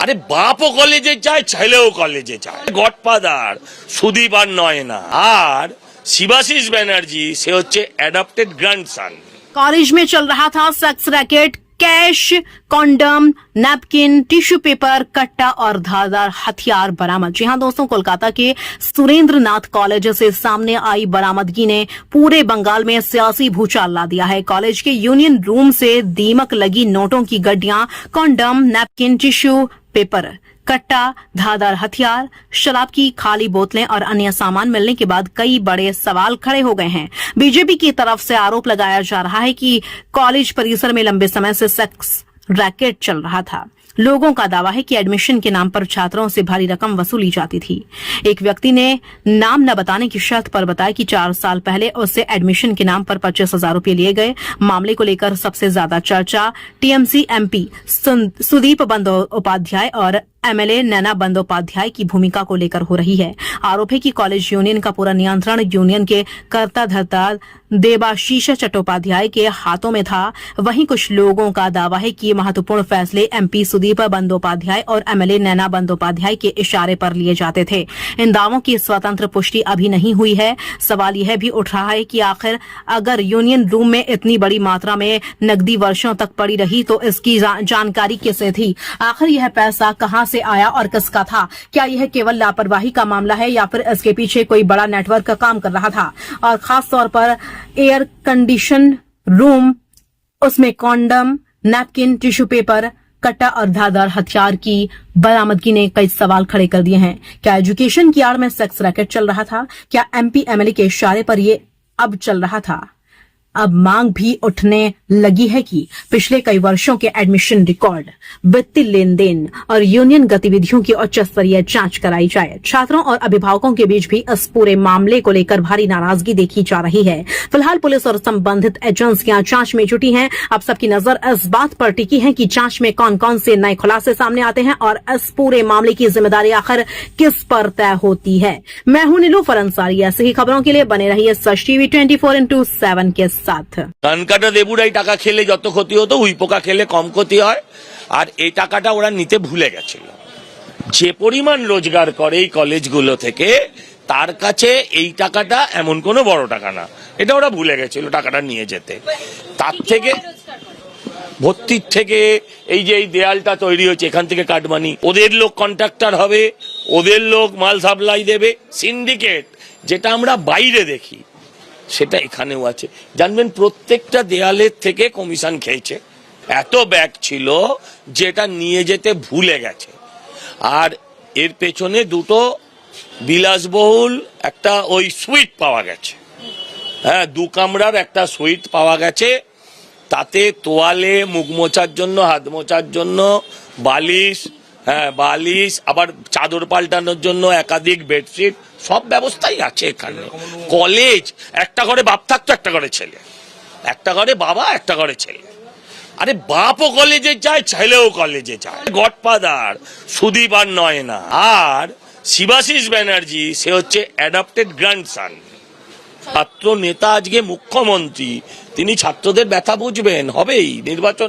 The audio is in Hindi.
আরে বাপও কলেজে যায়, ছেলেও কলেজে যায়। গডফাদার সুদীপ আর নয়না, আর শিবাশিস ব্যানার্জি সে হচ্ছে অ্যাডপ্টেড গ্র্যান্ডসন। कॉलेज में चल रहा था sex racket. Cash, condom, napkin, tissue paper, कट्टा और धारदार हथियार बरामद। जी हां दोस्तों, कोलकाता के सुरेंद्र नाथ कॉलेज से सामने आई बरामदगी ने पूरे बंगाल में सियासी भूचाल ला दिया है। कॉलेज के यूनियन रूम से दीमक लगी नोटों की गड्डियां, कॉन्डम, नैपकिन, टिश्यू पेपर, कट्टा, धारदार हथियार, शराब की खाली बोतलें और अन्य सामान मिलने के बाद कई बड़े सवाल खड़े हो गए हैं। बीजेपी की तरफ से आरोप लगाया जा रहा है कि कॉलेज परिसर में लंबे समय से सेक्स रैकेट चल रहा था। लोगों का दावा है कि एडमिशन के नाम पर छात्रों से भारी रकम वसूली जाती थी। एक व्यक्ति ने नाम न बताने की शर्त पर बताया कि 4 साल पहले उससे एडमिशन के नाम पर 25,000 रुपए लिए गए। मामले को लेकर सबसे ज्यादा चर्चा टीएमसी एमपी सुदीप बंदोपाध्याय और एमएलए नैना बंदोपाध्याय की भूमिका को लेकर हो रही है। आरोप है कि कॉलेज यूनियन का पूरा नियंत्रण यूनियन के कर्ता धर्ता देबाशीष चट्टोपाध्याय के हाथों में था। वहीं कुछ लोगों का दावा है कि महत्वपूर्ण फैसले एमपी सुदीप बंदोपाध्याय और एमएलए नैना बंदोपाध्याय के इशारे पर लिए जाते थे। इन दावों की स्वतंत्र पुष्टि अभी नहीं हुई है। सवाल यह भी उठ रहा है कि आखिर अगर यूनियन रूम में इतनी बड़ी मात्रा में नकदी वर्षों तक पड़ी रही तो इसकी जानकारी किसे थी? आखिर यह पैसा कहां से आया और किसका था? क्या यह केवल लापरवाही का मामला है या फिर इसके पीछे कोई बड़ा नेटवर्क का काम कर रहा था? और खास तौर पर एयर कंडीशन रूम, उसमें कॉन्डम, नैपकिन, टिश्यू पेपर, कट्टा और धारदार हथियार की बरामदगी ने कई सवाल खड़े कर दिए हैं। क्या एजुकेशन की आड़ में सेक्स रैकेट चल रहा था? क्या एमपी एमएलए के इशारे पर ये अब चल रहा था? अब मांग भी उठने लगी है कि पिछले कई वर्षों के एडमिशन रिकॉर्ड, वित्तीय लेन देन और यूनियन गतिविधियों की उच्च स्तरीय जांच कराई जाए। छात्रों और अभिभावकों के बीच भी इस पूरे मामले को लेकर भारी नाराजगी देखी जा रही है। फिलहाल पुलिस और संबंधित एजेंसियां जांच में जुटी हैं। अब सबकी नजर इस बात पर टिकी है कि जांच में कौन कौन से नए खुलासे सामने आते हैं और इस पूरे मामले की जिम्मेदारी आखिर किस पर तय होती है। मैं हूं नीलूफर अंसारी। ऐसे ही खबरों के लिए बने रहिए सच टीवी 24/7 के साथ। ধান কাটা লেবুরাই টাকা খেলে যত ক্ষতি হতো, উই পোকা খেলে কম ক্ষতি হয়। আর এই টাকাটা ওরা নিতে ভুলে গেছিল। যে পরিমাণ রোজগার করে এই কলেজগুলো থেকে, তার কাছে এই টাকাটা এমন কোনো বড় টাকা না। এটা ওরা ভুলে গেছিল টাকাটা নিয়ে যেতে। তার থেকে ভর্তির থেকে এই যে এই দেয়ালটা তৈরি হয়েছে, এখান থেকে কাটমানি, ওদের লোক কন্ট্রাক্টর হবে, ওদের লোক মাল সাপ্লাই দেবে। সিন্ডিকেট যেটা আমরা বাইরে দেখি সেটা এখানেও আছে। জানবেন প্রত্যেকটা দেয়ালের থেকে কমিশন খেয়েছে। এত ব্যাগ ছিল যেটা নিয়ে যেতে ভুলে গেছে। আর এর পেছনে দুটো বিলাসবহুল একটা ওই সুইট পাওয়া গেছে। হ্যাঁ, 2 কামরার একটা সুইট পাওয়া গেছে। তাতে তোয়ালে, মুখ মোছার জন্য, হাত মোছার জন্য, বালিশ, বালিশ, আবার চাদর পাল্টানোর জন্য একাধিক বেডশিট, সব ব্যবস্থাই আছে এখানে। কলেজ, একটা ঘরে বাপ থাকতো, একটা ঘরে ছেলে, একটা ঘরে বাবা, একটা ঘরে ছেলে। আরে বাপও কলেজে যায়, ছেলেও কলেজে যায়। গডফাদার সুদীপ আর নয়না, আর শিবাশিস ব্যানার্জি সে হচ্ছে অ্যাডপ্টেড গ্র্যান্ডসন। ছাত্র নেতা, আজকে মুখ্যমন্ত্রী, তিনি ছাত্রদের ব্যথা বুঝবেন। হবেই নির্বাচন।